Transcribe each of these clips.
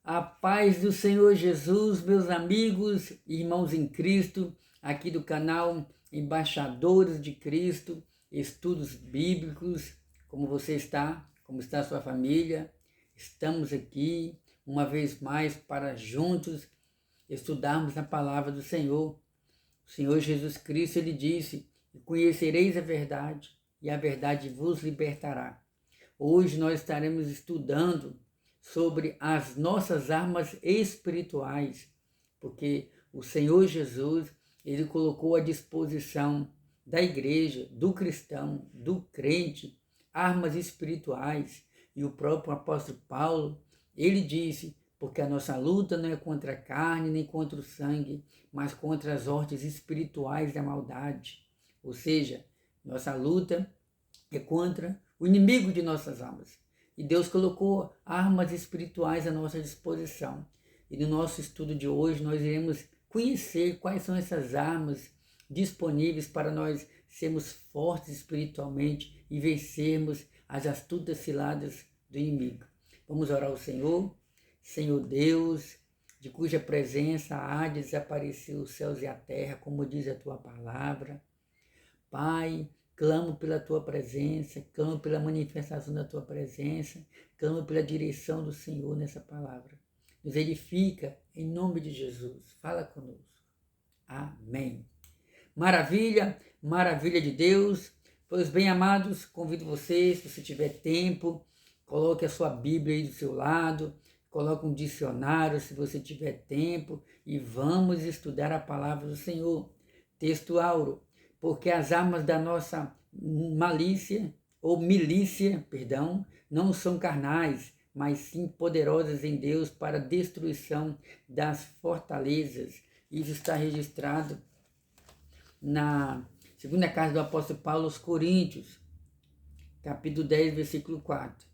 A paz do Senhor Jesus, meus amigos e irmãos em Cristo, aqui do canal Embaixadores de Cristo, Estudos Bíblicos. Como você está? Como está a sua família? Estamos aqui uma vez mais para juntos estudarmos a palavra do Senhor. O Senhor Jesus Cristo, ele disse: conhecereis a verdade e a verdade vos libertará. Hoje nós estaremos estudando sobre as nossas armas espirituais, porque o Senhor Jesus, ele colocou à disposição da igreja, do cristão, do crente, armas espirituais. E o próprio apóstolo Paulo, ele disse: porque a nossa luta não é contra a carne nem contra o sangue, mas contra as hostes espirituais da maldade. Ou seja, nossa luta é contra o inimigo de nossas almas. E Deus colocou armas espirituais à nossa disposição. E no nosso estudo de hoje nós iremos conhecer quais são essas armas disponíveis para nós sermos fortes espiritualmente e vencermos as astutas ciladas do inimigo. Vamos orar ao Senhor. Senhor Deus, de cuja presença há de desaparecer os céus e a terra, como diz a tua palavra. Pai, clamo pela tua presença, clamo pela manifestação da tua presença, clamo pela direção do Senhor nessa palavra. Nos edifica em nome de Jesus. Fala conosco. Amém. Maravilha, maravilha de Deus. Pois bem, amados, convido vocês, se você tiver tempo, coloque a sua Bíblia aí do seu lado, coloque um dicionário se você tiver tempo e vamos estudar a palavra do Senhor. Texto áureo. Porque as armas da nossa milícia, não são carnais, mas sim poderosas em Deus para a destruição das fortalezas. Isso está registrado na segunda carta do apóstolo Paulo aos Coríntios, capítulo 10, versículo 4.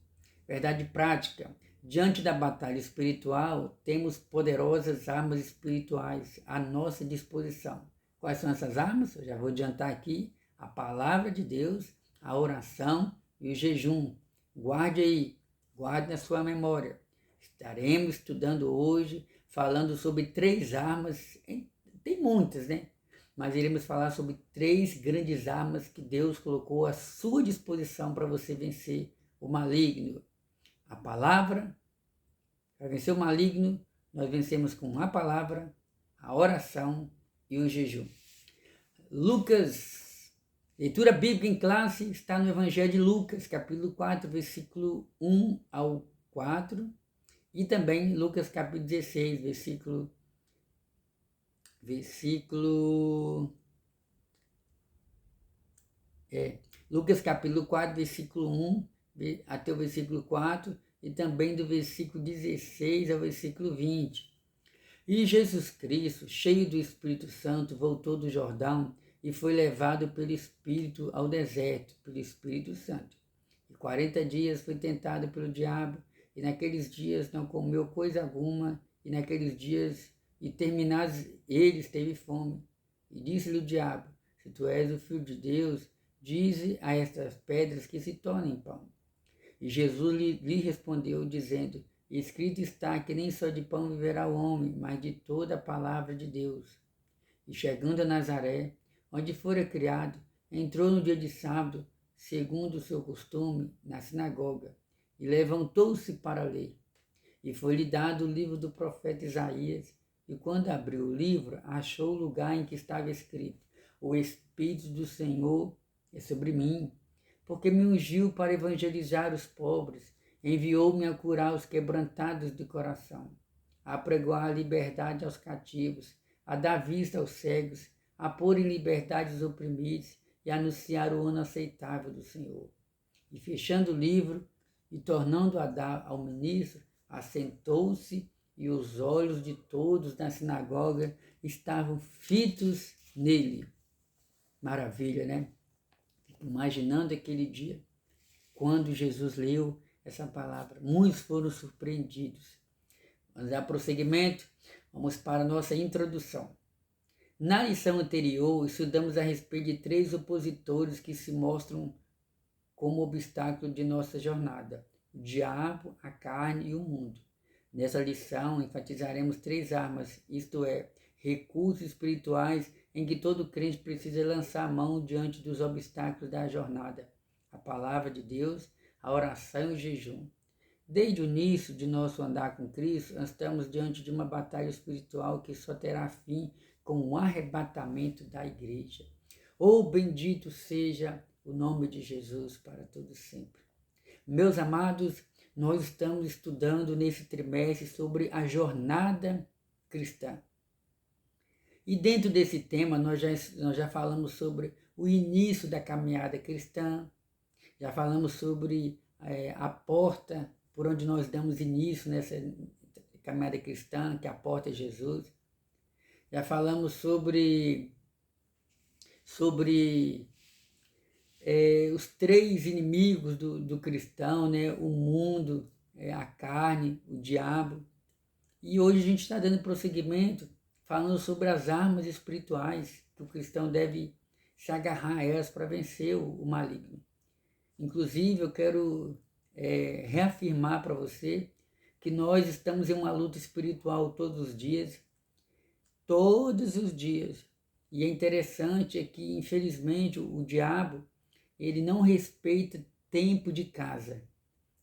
Verdade prática. Diante da batalha espiritual, temos poderosas armas espirituais à nossa disposição. Quais são essas armas? Eu já vou adiantar aqui: a palavra de Deus, a oração e o jejum. Guarde aí, guarde na sua memória. Estaremos estudando hoje, falando sobre 3 armas, tem muitas, né? Mas iremos falar sobre 3 grandes armas que Deus colocou à sua disposição para você vencer o maligno. A palavra, para vencer o maligno, nós vencemos com a palavra, a oração e o jejum. Lucas, leitura bíblica em classe, está no Evangelho de Lucas, capítulo 4, versículo 1 ao 4, e também Lucas, capítulo 16, Lucas, capítulo 4, versículo 1 até o versículo 4, e também do versículo 16 ao versículo 20. E Jesus Cristo, cheio do Espírito Santo, voltou do Jordão e foi levado pelo Espírito ao deserto, pelo Espírito Santo. E 40 dias foi tentado pelo diabo, e naqueles dias não comeu coisa alguma, e naqueles dias, e terminados eles, teve fome. E disse-lhe o diabo: se tu és o Filho de Deus, dize a estas pedras que se tornem pão. E Jesus lhe respondeu, dizendo: escrito está que nem só de pão viverá o homem, mas de toda a palavra de Deus. E chegando a Nazaré, onde fora criado, entrou no dia de sábado, segundo o seu costume, na sinagoga, e levantou-se para ler. E foi-lhe dado o livro do profeta Isaías, e quando abriu o livro, achou o lugar em que estava escrito: o Espírito do Senhor é sobre mim, porque me ungiu para evangelizar os pobres, enviou-me a curar os quebrantados de coração, a pregoar a liberdade aos cativos, a dar vista aos cegos, a pôr em liberdade os oprimidos e a anunciar o ano aceitável do Senhor. E fechando o livro e tornando a dar ao ministro, assentou-se, e os olhos de todos na sinagoga estavam fitos nele. Maravilha, né? Imaginando aquele dia, quando Jesus leu essa palavra, muitos foram surpreendidos. Vamos dar prosseguimento, vamos para a nossa introdução. Na lição anterior, estudamos a respeito de 3 opositores que se mostram como obstáculo de nossa jornada: o diabo, a carne e o mundo. Nessa lição, enfatizaremos 3 armas, isto é, recursos espirituais em que todo crente precisa lançar a mão diante dos obstáculos da jornada: a palavra de Deus, a oração e o jejum. Desde o início de nosso andar com Cristo, nós estamos diante de uma batalha espiritual que só terá fim com o arrebatamento da igreja. Oh, bendito seja o nome de Jesus para todos sempre. Meus amados, nós estamos estudando nesse trimestre sobre a jornada cristã. E dentro desse tema, nós já falamos sobre o início da caminhada cristã, já falamos sobre a porta por onde nós damos início nessa caminhada cristã, que a porta é Jesus. Já falamos sobre os 3 inimigos do cristão, né? O mundo, a carne, o diabo. E hoje a gente está dando prosseguimento, falando sobre as armas espirituais que o cristão deve se agarrar a elas para vencer o maligno. Inclusive, eu quero reafirmar para você que nós estamos em uma luta espiritual todos os dias. E é interessante que, infelizmente, o diabo, ele não respeita tempo de casa.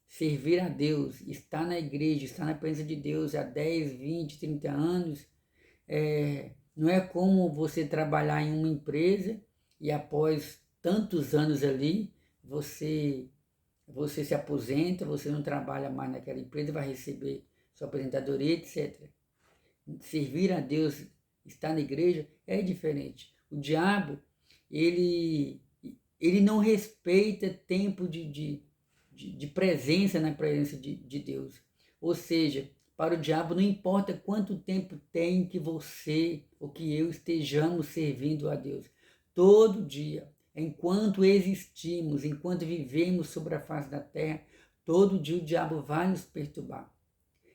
Servir a Deus, estar na igreja, estar na presença de Deus há 10, 20, 30 anos, não é como você trabalhar em uma empresa e após tantos anos ali, você se aposenta, você não trabalha mais naquela empresa, vai receber sua aposentadoria, etc. Servir a Deus, estar na igreja, é diferente. O diabo, ele não respeita tempo de presença na presença de Deus. Ou seja, para o diabo não importa quanto tempo tem que você ou que eu estejamos servindo a Deus. Todo dia, enquanto existimos, enquanto vivemos sobre a face da terra, todo dia o diabo vai nos perturbar.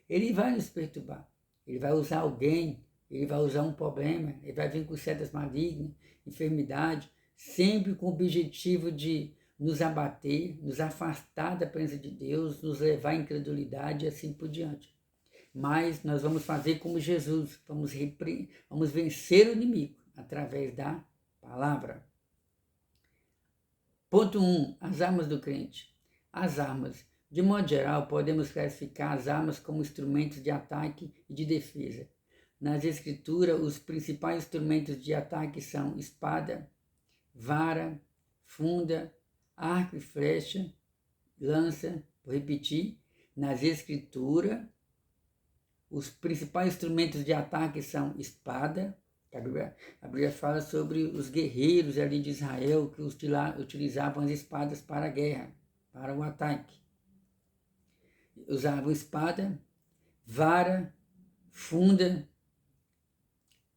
Ele vai nos perturbar. Ele vai usar alguém, ele vai usar um problema, ele vai vir com setas malignas, enfermidade, sempre com o objetivo de nos abater, nos afastar da presença de Deus, nos levar à incredulidade e assim por diante. Mas nós vamos fazer como Jesus, vamos vencer o inimigo através da palavra. Ponto 1. As armas do crente. As armas. De modo geral, podemos classificar as armas como instrumentos de ataque e de defesa. Nas Escrituras, os principais instrumentos de ataque são espada, vara, funda, arco e flecha, lança. Vou repetir. Nas Escrituras, os principais instrumentos de ataque são espada. A Bíblia fala sobre os guerreiros ali de Israel que utilizavam as espadas para a guerra, para o ataque. Usavam espada, vara, funda,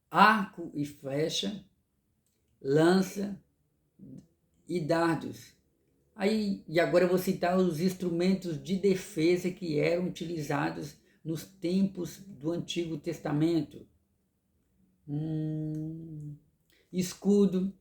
arco e flecha, lança e dardos. E agora eu vou citar os instrumentos de defesa que eram utilizados nos tempos do Antigo Testamento. Escudo,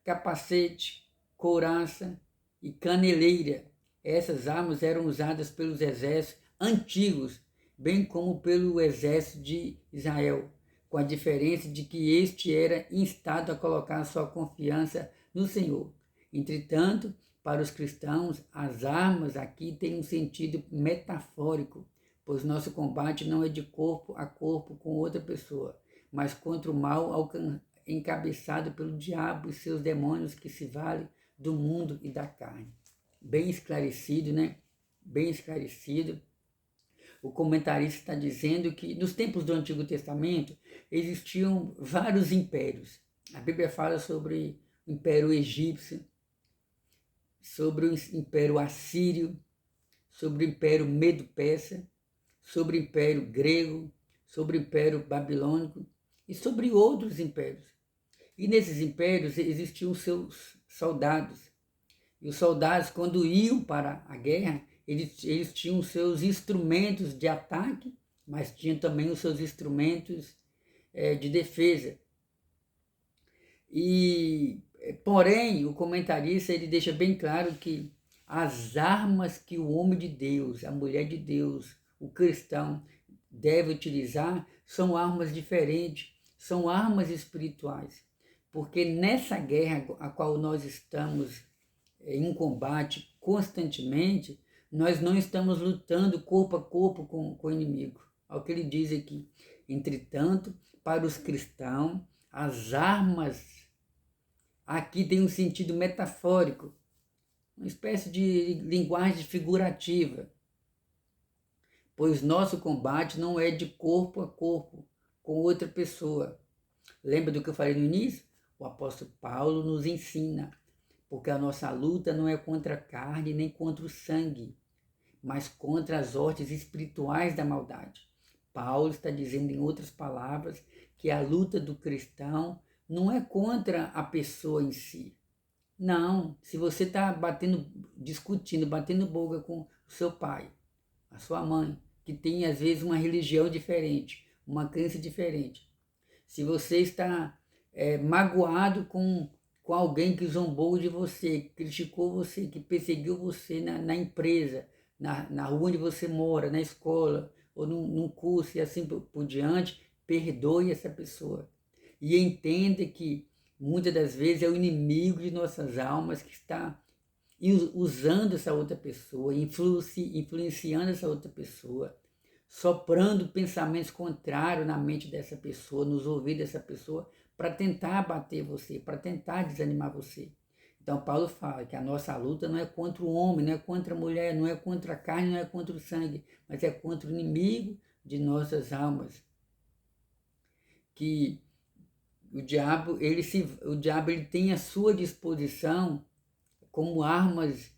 capacete, couraça e caneleira. Essas armas eram usadas pelos exércitos antigos, bem como pelo exército de Israel, com a diferença de que este era instado a colocar sua confiança no Senhor. Entretanto, para os cristãos, as armas aqui têm um sentido metafórico, pois nosso combate não é de corpo a corpo com outra pessoa, mas contra o mal encabeçado pelo diabo e seus demônios que se valem do mundo e da carne. Bem esclarecido, né? Bem esclarecido. O comentarista está dizendo que nos tempos do Antigo Testamento existiam vários impérios. A Bíblia fala sobre o Império Egípcio, sobre o Império Assírio, sobre o Império Medo-Persa, sobre o Império Grego, sobre o Império Babilônico e sobre outros impérios. E nesses impérios existiam seus soldados. E os soldados, quando iam para a guerra, eles tinham seus instrumentos de ataque, mas tinham também os seus instrumentos de defesa. Porém, o comentarista ele deixa bem claro que as armas que o homem de Deus, a mulher de Deus, o cristão deve utilizar são armas diferentes, são armas espirituais. Porque nessa guerra a qual nós estamos em combate constantemente, nós não estamos lutando corpo a corpo com o inimigo. É o que ele diz aqui. Entretanto, para os cristãos, as armas aqui tem um sentido metafórico, uma espécie de linguagem figurativa, pois nosso combate não é de corpo a corpo com outra pessoa. Lembra do que eu falei no início? O apóstolo Paulo nos ensina, porque a nossa luta não é contra a carne nem contra o sangue, mas contra as hostes espirituais da maldade. Paulo está dizendo, em outras palavras, que a luta do cristão não é contra a pessoa em si. Não, se você está discutindo, batendo boca com o seu pai, a sua mãe, que tem às vezes uma religião diferente, uma crença diferente. Se você está magoado com alguém que zombou de você, que criticou você, que perseguiu você na empresa, na rua onde você mora, na escola, ou num curso e assim por diante, perdoe essa pessoa. E entenda que muitas das vezes é o inimigo de nossas almas que está usando essa outra pessoa, influenciando essa outra pessoa, soprando pensamentos contrários na mente dessa pessoa, nos ouvidos dessa pessoa, para tentar abater você, para tentar desanimar você. Então Paulo fala que a nossa luta não é contra o homem, não é contra a mulher, não é contra a carne, não é contra o sangue, mas é contra o inimigo de nossas almas. Que o diabo ele tem à sua disposição como armas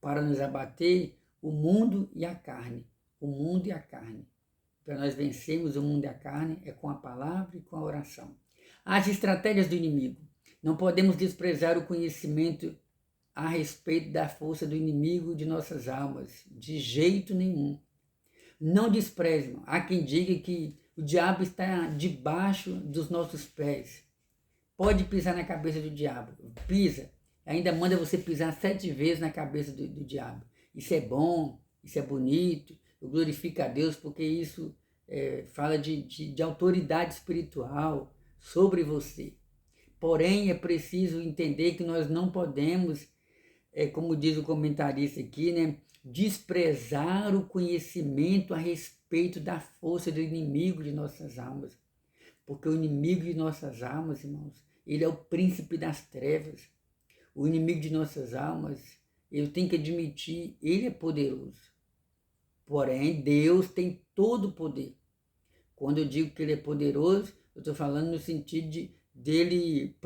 para nos abater o mundo e a carne. O mundo e a carne. Para nós vencermos o mundo e a carne é com a palavra e com a oração. As estratégias do inimigo. Não podemos desprezar o conhecimento a respeito da força do inimigo de nossas almas, de jeito nenhum. Não desprezem. Há quem diga que o diabo está debaixo dos nossos pés. Pode pisar na cabeça do diabo. Pisa. Ainda manda você pisar 7 vezes na cabeça do diabo. Isso é bom, isso é bonito. Eu glorifico a Deus porque isso fala de autoridade espiritual sobre você. Porém, é preciso entender que nós não podemos, como diz o comentarista aqui, né, desprezar o conhecimento a respeito da força do inimigo de nossas almas. Porque o inimigo de nossas almas, irmãos, ele é o príncipe das trevas. O inimigo de nossas almas, eu tenho que admitir, ele é poderoso. Porém, Deus tem todo o poder. Quando eu digo que ele é poderoso, eu estou falando no sentido dele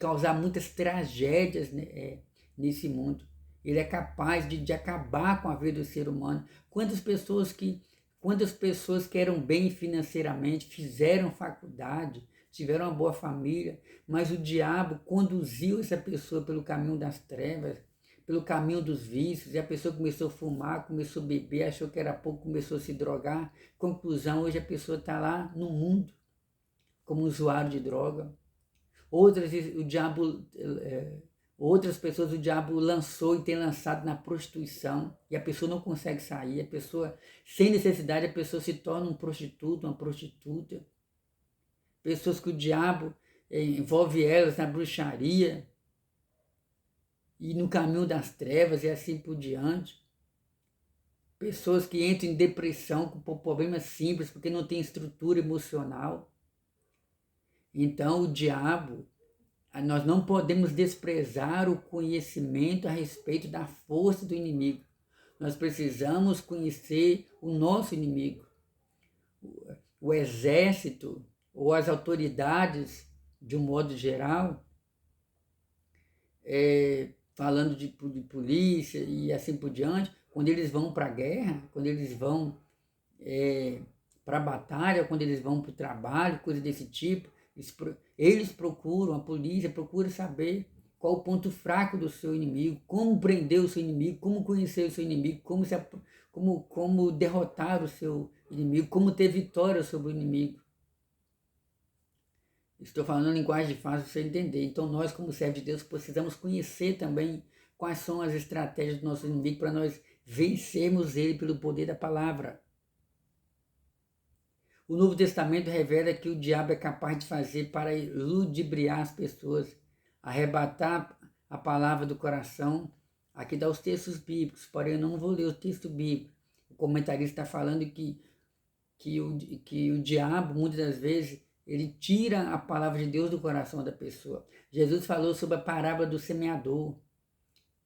causar muitas tragédias, né, nesse mundo. Ele é capaz de acabar com a vida do ser humano. Quantas pessoas que eram bem financeiramente, fizeram faculdade, tiveram uma boa família, mas o diabo conduziu essa pessoa pelo caminho das trevas, pelo caminho dos vícios, e a pessoa começou a fumar, começou a beber, achou que era pouco, começou a se drogar. Conclusão, hoje a pessoa está lá no mundo, como usuário de droga. Outras pessoas o diabo lançou e tem lançado na prostituição, e a pessoa não consegue sair, a pessoa, sem necessidade, a pessoa se torna um prostituto, uma prostituta. Pessoas que o diabo envolve elas na bruxaria e no caminho das trevas e assim por diante. Pessoas que entram em depressão por problemas simples, porque não tem estrutura emocional. Então, o diabo, nós não podemos desprezar o conhecimento a respeito da força do inimigo. Nós precisamos conhecer o nosso inimigo. O exército ou as autoridades, de um modo geral, falando de polícia e assim por diante, quando eles vão para a guerra, quando eles vão para a batalha, quando eles vão para o trabalho, coisa desse tipo, eles procuram, a polícia procura saber qual o ponto fraco do seu inimigo, como prender o seu inimigo, como conhecer o seu inimigo, como derrotar o seu inimigo, como ter vitória sobre o inimigo. Estou falando em linguagem fácil para você entender. Então nós, como servos de Deus, precisamos conhecer também quais são as estratégias do nosso inimigo para nós vencermos ele pelo poder da palavra. O Novo Testamento revela que o diabo é capaz de fazer para ludibriar as pessoas, arrebatar a palavra do coração. Aqui dá os textos bíblicos, porém eu não vou ler o texto bíblico. O comentarista está falando que o diabo, muitas das vezes, ele tira a palavra de Deus do coração da pessoa. Jesus falou sobre a parábola do semeador.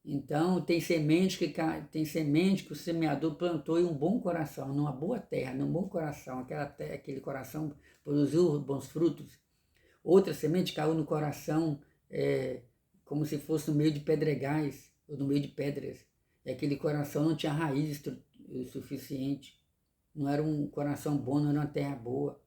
Então, tem semente que o semeador plantou em um bom coração, numa boa terra, num bom coração. Aquele coração produziu bons frutos. Outra semente caiu no coração como se fosse no meio de pedregais, ou no meio de pedras. E aquele coração não tinha raiz o suficiente. Não era um coração bom, não era uma terra boa.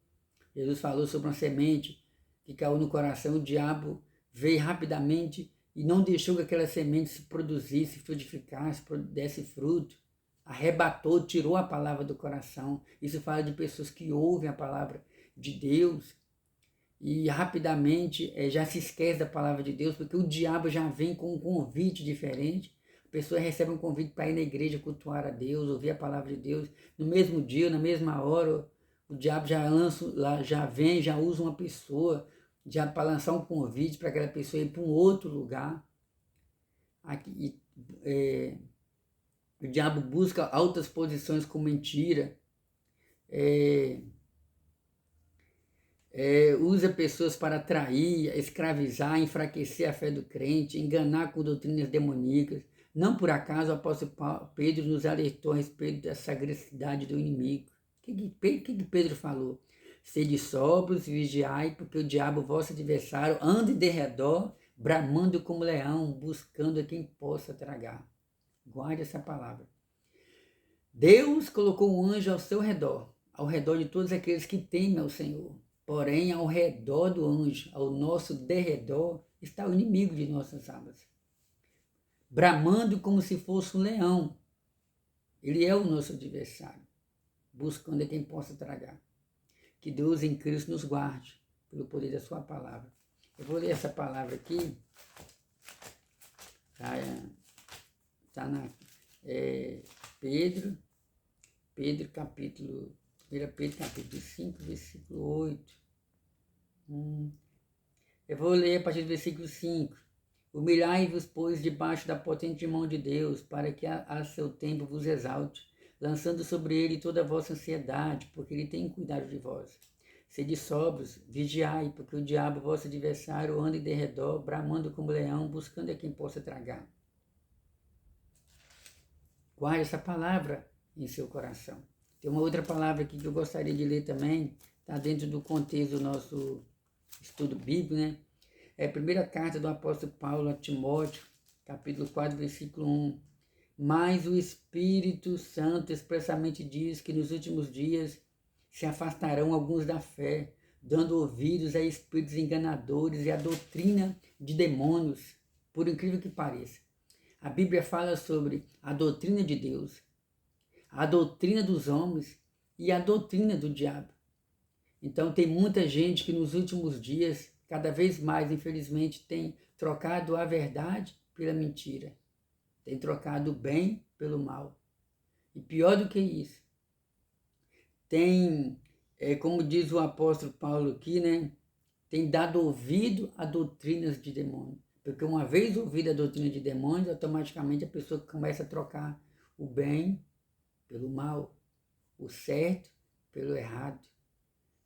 Jesus falou sobre uma semente que caiu no coração, o diabo veio rapidamente e não deixou que aquela semente se produzisse, frutificasse, desse fruto. Arrebatou, tirou a palavra do coração. Isso fala de pessoas que ouvem a palavra de Deus e rapidamente já se esquece da palavra de Deus, porque o diabo já vem com um convite diferente. A pessoa recebe um convite para ir na igreja cultuar a Deus, ouvir a palavra de Deus. No mesmo dia, na mesma hora, o diabo já vem, já usa uma pessoa já para lançar um convite para aquela pessoa ir para um outro lugar. O diabo busca altas posições com mentira, usa pessoas para atrair, escravizar, enfraquecer a fé do crente, enganar com doutrinas demoníacas. Não por acaso o apóstolo Pedro nos alertou a respeito da sagacidade do inimigo. O que Pedro falou? Sede sóbrios e vigiai, porque o diabo, vosso adversário, anda de redor, bramando como leão, buscando a quem possa tragar. Guarde essa palavra. Deus colocou um anjo ao seu redor, ao redor de todos aqueles que temem ao Senhor. Porém, ao redor do anjo, ao nosso derredor, está o inimigo de nossas almas. Bramando como se fosse um leão. Ele é o nosso adversário, buscando a quem possa tragar. Que Deus em Cristo nos guarde pelo poder da sua palavra. Eu vou ler essa palavra aqui. Está na Pedro capítulo 5, versículo 8. Eu vou ler a partir do versículo 5. Humilhai-vos, pois, debaixo da potente mão de Deus, para que a seu tempo vos exalte, lançando sobre ele toda a vossa ansiedade, porque ele tem cuidado de vós. Sede sóbrios, vigiai, porque o diabo, vosso adversário, anda em derredor, bramando como leão, buscando a quem possa tragar. Guarde essa palavra em seu coração. Tem uma outra palavra aqui que eu gostaria de ler também, está dentro do contexto do nosso estudo bíblico, né? É a primeira carta do apóstolo Paulo a Timóteo, capítulo 4, versículo 1. Mas o Espírito Santo expressamente diz que nos últimos dias se afastarão alguns da fé, dando ouvidos a espíritos enganadores e a doutrina de demônios, por incrível que pareça. A Bíblia fala sobre a doutrina de Deus, a doutrina dos homens e a doutrina do diabo. Então tem muita gente que nos últimos dias, cada vez mais, infelizmente, tem trocado a verdade pela mentira. Tem trocado o bem pelo mal. E pior do que isso, tem, como diz o apóstolo Paulo aqui, né? Tem dado ouvido a doutrinas de demônios. Porque uma vez ouvida a doutrina de demônios, automaticamente a pessoa começa a trocar o bem pelo mal, o certo pelo errado.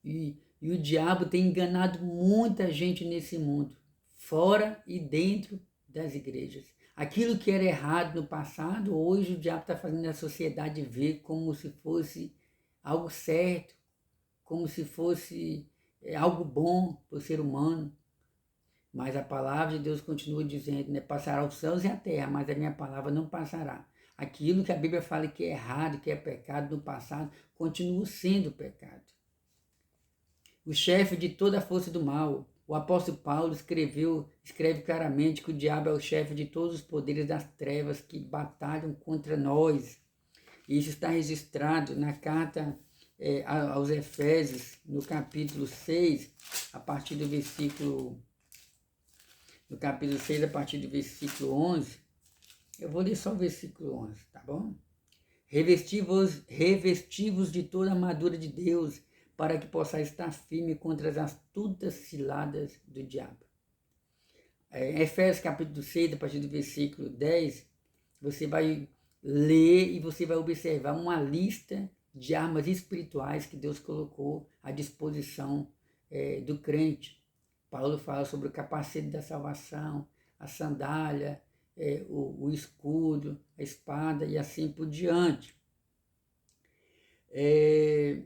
E o diabo tem enganado muita gente nesse mundo, fora e dentro das igrejas. Aquilo que era errado no passado, hoje o diabo está fazendo a sociedade ver como se fosse algo certo, como se fosse algo bom para o ser humano. Mas a palavra de Deus continua dizendo, né? Passará os céus e a terra, mas a minha palavra não passará. Aquilo que a Bíblia fala que é errado, que é pecado no passado, continua sendo pecado. O chefe de toda a força do mal, o apóstolo Paulo escreve claramente que o diabo é o chefe de todos os poderes das trevas que batalham contra nós. Isso está registrado na carta aos Efésios, no capítulo 6, a partir do versículo... No capítulo 6, a partir do versículo 11, eu vou ler só o versículo 11, tá bom? Revesti-vos de toda a armadura de Deus, para que possais estar firme contra as astutas ciladas do diabo. Em Efésios capítulo 6, a partir do versículo 10, você vai ler e você vai observar uma lista de armas espirituais que Deus colocou à disposição do crente. Paulo fala sobre o capacete da salvação, a sandália, o escudo, a espada e assim por diante.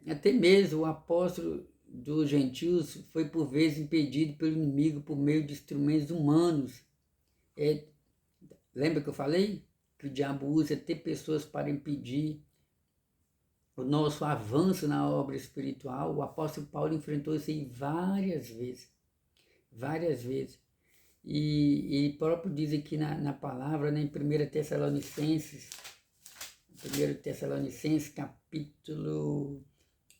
Até mesmo o apóstolo dos gentios foi por vezes impedido pelo inimigo por meio de instrumentos humanos. Lembra que eu falei que o diabo usa até pessoas para impedir o nosso avanço na obra espiritual? O apóstolo Paulo enfrentou isso aí várias vezes. E ele próprio diz aqui na palavra, né, em 1 Tessalonicenses capítulo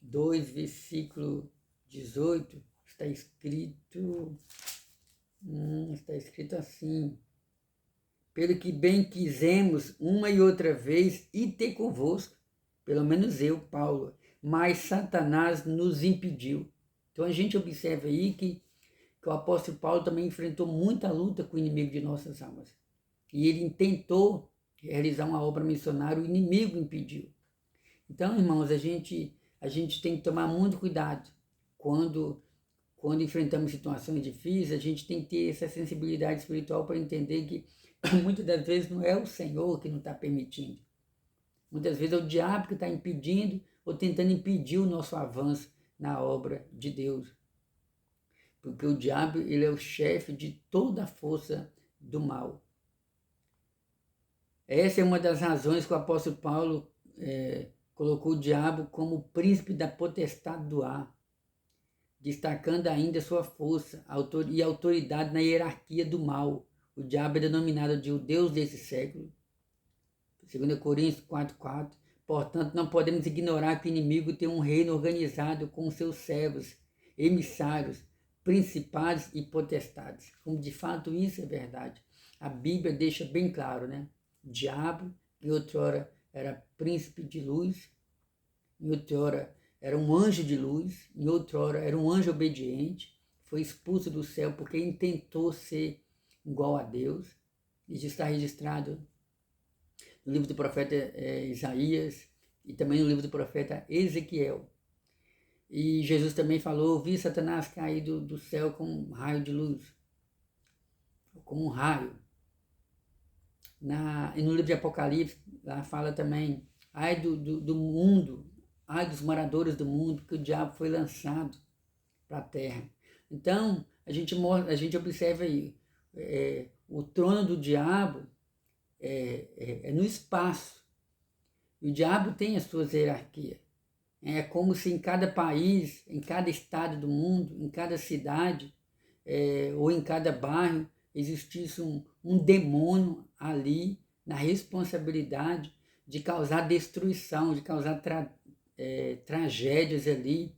2, versículo 18, está escrito assim: pelo que bem quisemos uma e outra vez ir ter convosco, pelo menos eu, Paulo, mas Satanás nos impediu. Então a gente observa aí que o apóstolo Paulo também enfrentou muita luta com o inimigo de nossas almas. E ele tentou realizar uma obra missionária, o inimigo impediu. Então, irmãos, a gente tem que tomar muito cuidado quando enfrentamos situações difíceis. A gente tem que ter essa sensibilidade espiritual para entender que muitas das vezes não é o Senhor que não está permitindo. Muitas vezes é o diabo que está impedindo ou tentando impedir o nosso avanço na obra de Deus. Porque o diabo, ele é o chefe de toda a força do mal. Essa é uma das razões que o apóstolo Paulo colocou o diabo como príncipe da potestade do ar, destacando ainda sua força e autoridade na hierarquia do mal. O diabo é denominado de o Deus desse século. 2 Coríntios 4:4. Portanto, não podemos ignorar que o inimigo tem um reino organizado com seus servos, emissários, principados e potestades. Como de fato isso é verdade. A Bíblia deixa bem claro, né? O diabo, que outrora era príncipe de luz, em outrora era um anjo de luz, em outrora era um anjo obediente, foi expulso do céu porque intentou ser igual a Deus. Isso está registrado no livro do profeta Isaías e também no livro do profeta Ezequiel. E Jesus também falou: vi Satanás cair do céu como um raio de luz, como um raio. E no livro de Apocalipse, lá fala também: ai do mundo, ai dos moradores do mundo, porque o diabo foi lançado para a terra. Então, a gente observa aí, o trono do diabo é no espaço. E o diabo tem as suas hierarquias. É como se em cada país, em cada estado do mundo, em cada cidade ou em cada bairro existisse um demônio ali na responsabilidade de causar destruição, de causar tragédias ali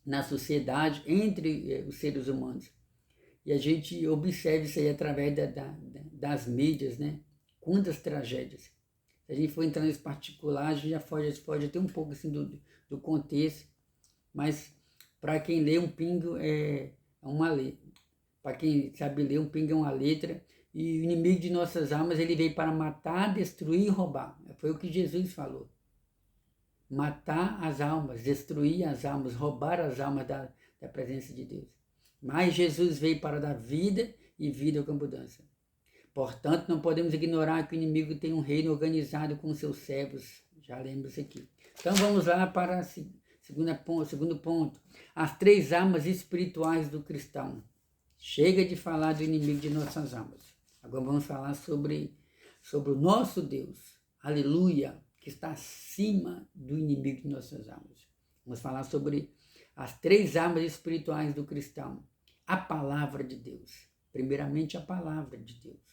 na sociedade, entre os seres humanos. E a gente observa isso aí através das mídias, né? Quantas tragédias. Se a gente for entrar nesse particular, a gente já pode ter um pouco assim do contexto, mas para quem lê, um pingo é uma letra. Para quem sabe ler, um pingo é uma letra, e o inimigo de nossas almas, ele veio para matar, destruir e roubar. Foi o que Jesus falou. Matar as almas, destruir as almas, roubar as almas da presença de Deus. Mas Jesus veio para dar vida e vida com abundância. Portanto, não podemos ignorar que o inimigo tem um reino organizado com seus servos. Já lembro isso aqui. Então vamos lá para o segundo ponto. As 3 armas espirituais do cristão. Chega de falar do inimigo de nossas almas. Agora vamos falar sobre o nosso Deus. Aleluia! Que está acima do inimigo de nossas almas. Vamos falar sobre as 3 armas espirituais do cristão. A palavra de Deus. Primeiramente, a palavra de Deus.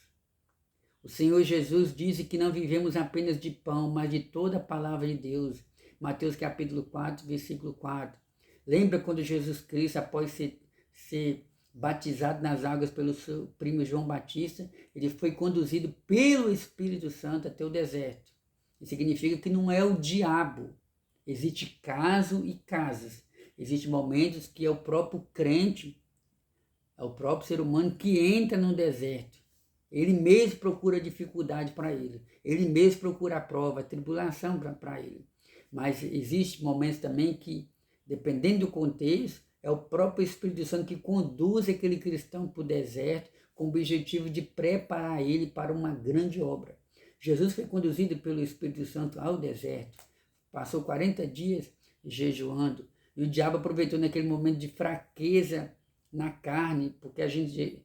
O Senhor Jesus disse que não vivemos apenas de pão, mas de toda a palavra de Deus. Mateus capítulo 4, versículo 4. Lembra quando Jesus Cristo, após ser batizado nas águas pelo seu primo João Batista, ele foi conduzido pelo Espírito Santo até o deserto. Isso significa que não é o diabo Existe caso e casos. Existem momentos que é o próprio crente, é o próprio ser humano que entra no deserto. Ele mesmo procura dificuldade para ele. Ele mesmo procura a prova, a tribulação para ele. Mas existem momentos também que, dependendo do contexto, é o próprio Espírito Santo que conduz aquele cristão para o deserto com o objetivo de preparar ele para uma grande obra. Jesus foi conduzido pelo Espírito Santo ao deserto. Passou 40 dias jejuando. E o diabo aproveitou naquele momento de fraqueza na carne, porque a gente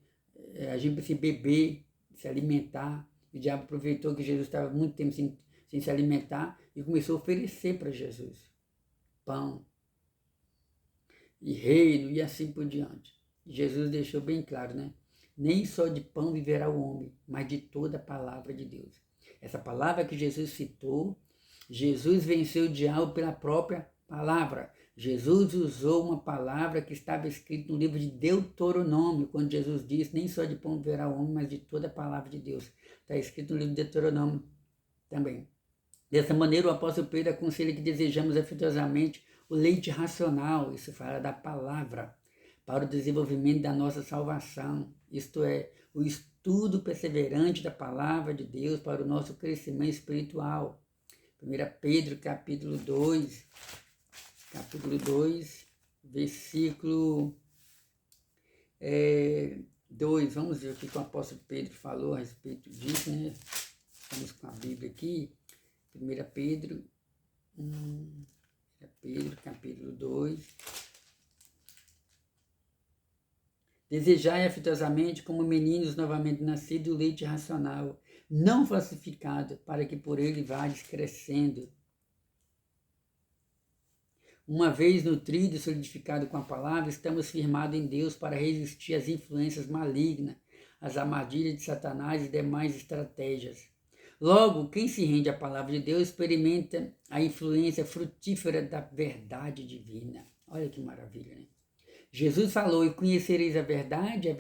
precisa beber, se alimentar. O diabo aproveitou que Jesus estava muito tempo sem se alimentar e começou a oferecer para Jesus pão e reino e assim por diante. Jesus deixou bem claro, né? Nem só de pão viverá o homem, mas de toda a palavra de Deus. Essa palavra que Jesus citou, Jesus venceu o diabo pela própria palavra. Jesus usou uma palavra que estava escrita no livro de Deuteronômio, quando Jesus disse, nem só de pão viverá o homem, mas de toda a palavra de Deus. Está escrito no livro de Deuteronômio também. Dessa maneira, o apóstolo Pedro aconselha que desejamos afetuosamente o leite racional, isso fala da palavra, para o desenvolvimento da nossa salvação, isto é, o estudo perseverante da palavra de Deus para o nosso crescimento espiritual. 1 Pedro, capítulo 2, versículo 2. Vamos ver o que o apóstolo Pedro falou a respeito disso, né? Estamos com a Bíblia aqui. 1 Pedro, capítulo 2. Desejai afetuosamente como meninos novamente nascidos o leite racional, não falsificado, para que por ele vades crescendo. Uma vez nutrido e solidificado com a palavra, estamos firmados em Deus para resistir às influências malignas, às armadilhas de Satanás e demais estratégias. Logo, quem se rende à palavra de Deus experimenta a influência frutífera da verdade divina. Olha que maravilha, né? Jesus falou, e conhecereis a verdade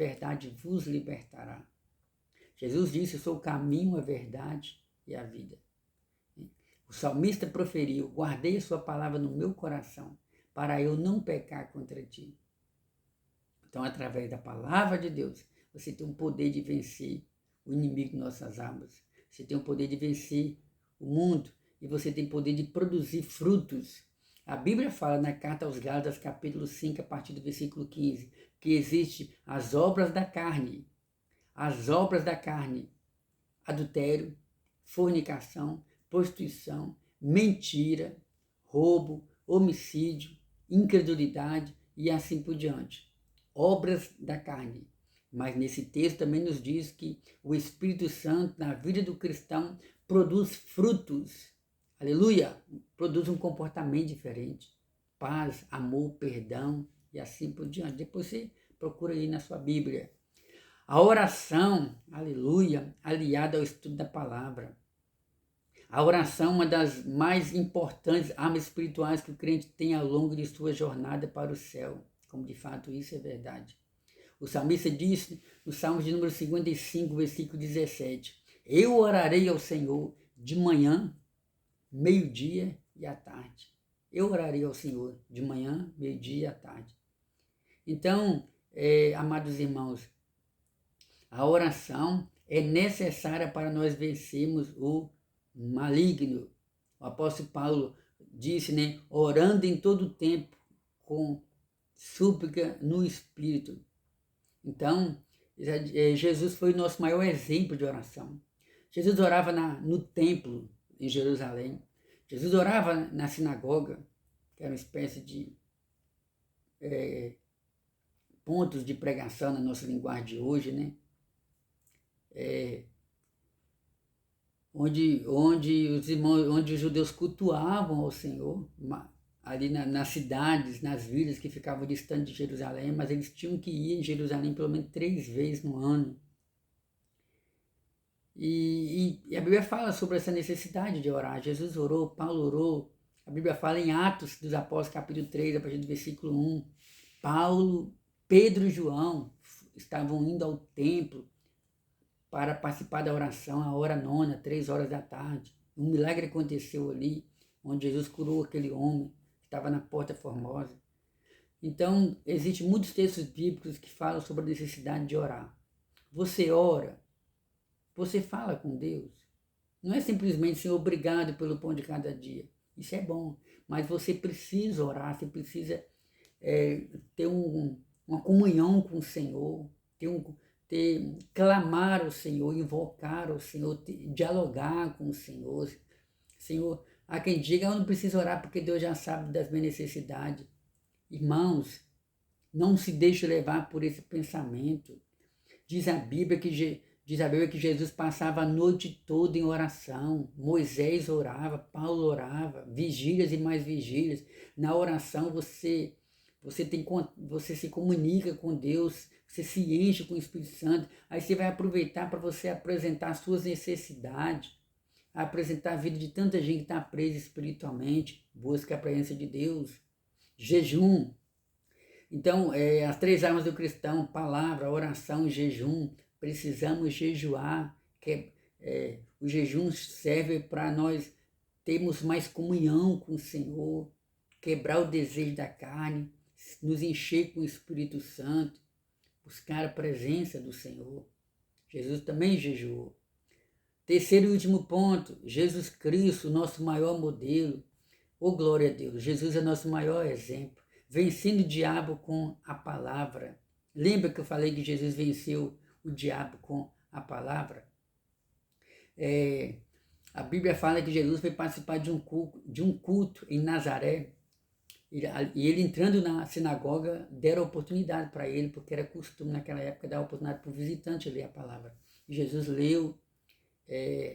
vos libertará. Jesus disse, eu sou o caminho, a verdade e a vida. O salmista proferiu, guardei a sua palavra no meu coração, para eu não pecar contra ti. Então, através da palavra de Deus, você tem o poder de vencer o inimigo de nossas almas. Você tem o poder de vencer o mundo e você tem o poder de produzir frutos. A Bíblia fala na carta aos Gálatas, capítulo 5, a partir do versículo 15, que existem as obras da carne. As obras da carne, adultério, fornicação, prostituição, mentira, roubo, homicídio, incredulidade e assim por diante. Obras da carne. Mas nesse texto também nos diz que o Espírito Santo, na vida do cristão, produz frutos. Aleluia! Produz um comportamento diferente. Paz, amor, perdão e assim por diante. Depois você procura aí na sua Bíblia. A oração, aleluia, aliada ao estudo da palavra. A oração é uma das mais importantes armas espirituais que o crente tem ao longo de sua jornada para o céu. Como de fato isso é verdade. O salmista disse no Salmo de número 55, versículo 17, eu orarei ao Senhor de manhã, meio-dia e à tarde. Eu orarei ao Senhor de manhã, meio-dia e à tarde. Então, amados irmãos, a oração é necessária para nós vencermos o maligno. O apóstolo Paulo disse, né, orando em todo tempo com súplica no Espírito. Então, Jesus foi o nosso maior exemplo de oração. Jesus orava no templo em Jerusalém. Jesus orava na sinagoga, que era uma espécie de pontos de pregação na nossa linguagem de hoje, né? Onde os judeus cultuavam ao Senhor, ali nas cidades, nas vilas que ficavam distantes de Jerusalém, mas eles tinham que ir em Jerusalém pelo menos 3 vezes no ano. E a Bíblia fala sobre essa necessidade de orar. Jesus orou, Paulo orou. A Bíblia fala em Atos dos Apóstolos, capítulo 3, a partir do versículo 1. Paulo, Pedro e João estavam indo ao templo para participar da oração, a hora nona, 3 horas da tarde. Um milagre aconteceu ali. onde Jesus curou aquele homem que estava na Porta Formosa. Então, existem muitos textos bíblicos que falam sobre a necessidade de orar. Você ora, você fala com Deus. Não é simplesmente ser obrigado pelo pão de cada dia. Isso é bom, mas você precisa orar, você precisa ter uma comunhão com o Senhor, clamar ao Senhor, invocar ao Senhor, dialogar com o Senhor. Senhor, há quem diga, eu não preciso orar porque Deus já sabe das minhas necessidades. Irmãos, não se deixe levar por esse pensamento. Diz a Bíblia que Jesus passava a noite toda em oração. Moisés orava, Paulo orava, vigílias e mais vigílias. Na oração você se comunica com Deus, você se enche com o Espírito Santo. Aí você vai aproveitar para você apresentar as suas necessidades, apresentar a vida de tanta gente que está presa espiritualmente. Busca a presença de Deus. Jejum. Então, as 3 armas do cristão: palavra, oração e jejum. Precisamos jejuar. O jejum serve para nós termos mais comunhão com o Senhor, quebrar o desejo da carne, nos encher com o Espírito Santo, buscar a presença do Senhor. Jesus também jejuou. Terceiro e último ponto: Jesus Cristo, nosso maior modelo. Oh, glória a Deus, Jesus é nosso maior exemplo, vencendo o diabo com a palavra. Lembra que eu falei que Jesus venceu o diabo com a palavra? A Bíblia fala que Jesus foi participar de um culto em Nazaré, e ele entrando na sinagoga, deram oportunidade para ele, porque era costume naquela época dar oportunidade para o visitante ler a palavra. E Jesus leu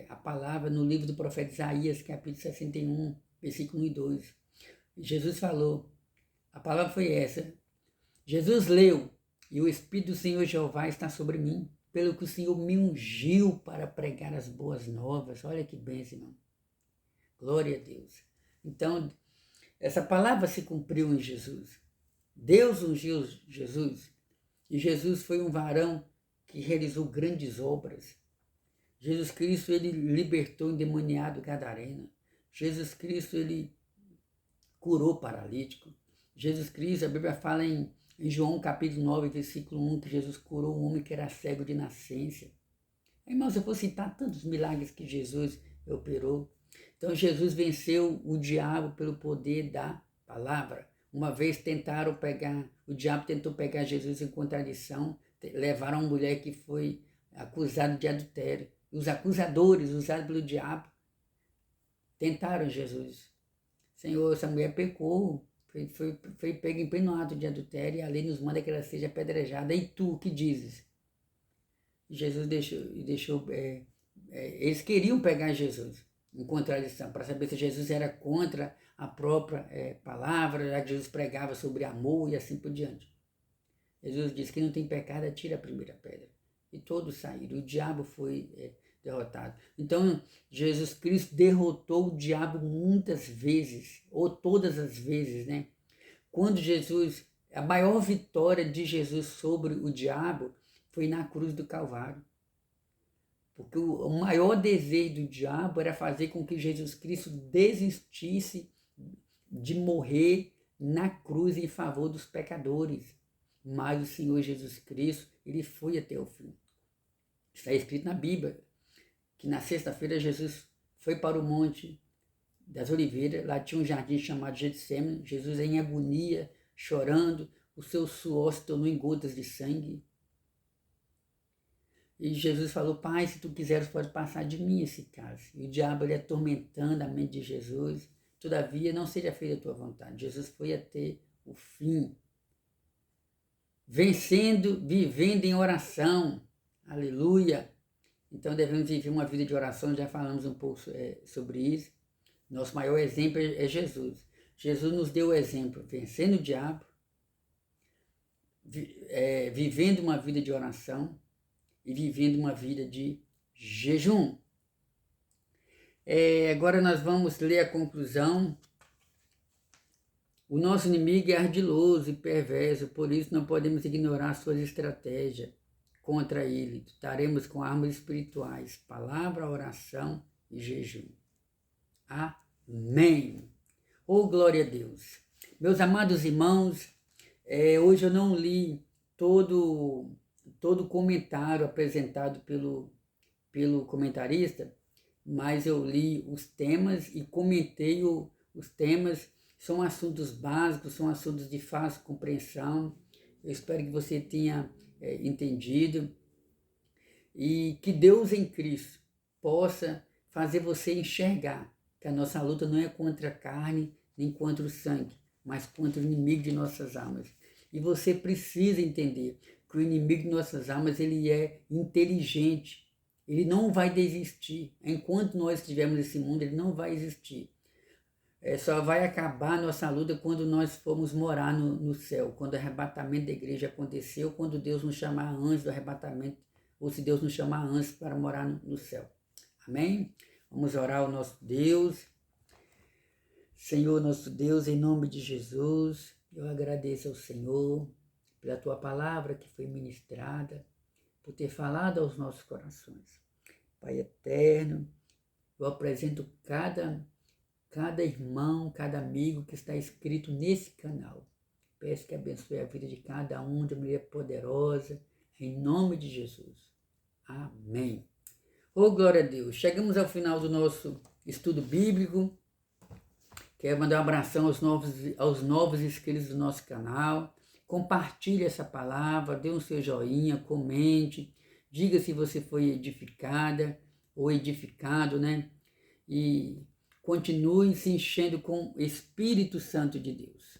a palavra no livro do profeta Isaías, capítulo 61, versículo 1 e 2. E Jesus falou, a palavra foi essa: Jesus leu, e o Espírito do Senhor Jeová está sobre mim, pelo que o Senhor me ungiu para pregar as boas novas. Olha que bênção, irmão. Glória a Deus. Então, essa palavra se cumpriu em Jesus. Deus ungiu Jesus, e Jesus foi um varão que realizou grandes obras. Jesus Cristo, ele libertou o endemoniado gadareno. Jesus Cristo, ele curou paralítico. Jesus Cristo, a Bíblia fala em João capítulo 9, versículo 1, que Jesus curou um homem que era cego de nascença. Irmãos, eu vou citar tantos milagres que Jesus operou. Então, Jesus venceu o diabo pelo poder da palavra. Uma vez o diabo tentou pegar Jesus em contradição, levaram uma mulher que foi acusada de adultério. Os acusadores, usados pelo diabo, tentaram Jesus. Senhor, essa mulher pecou, foi pega em pleno ato de adultério, e a lei nos manda que ela seja apedrejada. E tu, o que dizes? Jesus deixou eles queriam pegar Jesus em contradição, para saber se Jesus era contra a própria palavra, já que Jesus pregava sobre amor e assim por diante. Jesus disse que não tem pecado, atira a primeira pedra. E todos saíram, o diabo foi derrotado. Então, Jesus Cristo derrotou o diabo muitas vezes, ou todas as vezes, né? A maior vitória de Jesus sobre o diabo foi na cruz do Calvário. Porque o maior desejo do diabo era fazer com que Jesus Cristo desistisse de morrer na cruz em favor dos pecadores. Mas o Senhor Jesus Cristo, ele foi até o fim. Está escrito na Bíblia que na sexta-feira Jesus foi para o Monte das Oliveiras. Lá tinha um jardim chamado Getsêmani. Jesus em agonia, chorando, o seu suor se tornou em gotas de sangue. E Jesus falou, Pai, se tu quiseres, pode passar de mim esse cálice. E o diabo ele atormentando a mente de Jesus. Todavia, não seja feita a tua vontade. Jesus foi até o fim. Vencendo, vivendo em oração. Aleluia. Então devemos viver uma vida de oração, já falamos um pouco sobre isso. Nosso maior exemplo é Jesus. Jesus nos deu o exemplo, vencendo o diabo, vivendo uma vida de oração e vivendo uma vida de jejum. Agora nós vamos ler a conclusão. O nosso inimigo é ardiloso e perverso, por isso não podemos ignorar suas estratégias contra ele. Lutaremos com armas espirituais, palavra, oração e jejum. Amém. Amém. Oh, glória a Deus. Meus amados irmãos, hoje eu não li todo o comentário apresentado pelo comentarista, mas eu li os temas e comentei os temas. São assuntos básicos, são assuntos de fácil compreensão. Eu espero que você tenha entendido e que Deus em Cristo possa fazer você enxergar que a nossa luta não é contra a carne nem contra o sangue, mas contra o inimigo de nossas almas. E você precisa entender que o inimigo de nossas almas, ele é inteligente. Ele não vai desistir. Enquanto nós estivermos nesse mundo, ele não vai existir. Só vai acabar a nossa luta quando nós formos morar no céu, quando o arrebatamento da igreja aconteceu, quando Deus nos chamar antes do arrebatamento, ou se Deus nos chamar antes para morar no céu. Amém? Vamos orar ao nosso Deus. Senhor, nosso Deus, em nome de Jesus, eu agradeço ao Senhor pela Tua palavra que foi ministrada, por ter falado aos nossos corações. Pai eterno, eu apresento cada irmão, cada amigo que está inscrito nesse canal. Peço que abençoe a vida de cada um de maneira poderosa, em nome de Jesus. Amém. Oh, glória a Deus. Chegamos ao final do nosso estudo bíblico. Quero mandar um abração aos novos inscritos do nosso canal. Compartilhe essa palavra, dê um seu joinha, comente, diga se você foi edificada ou edificado, né? E continue se enchendo com o Espírito Santo de Deus.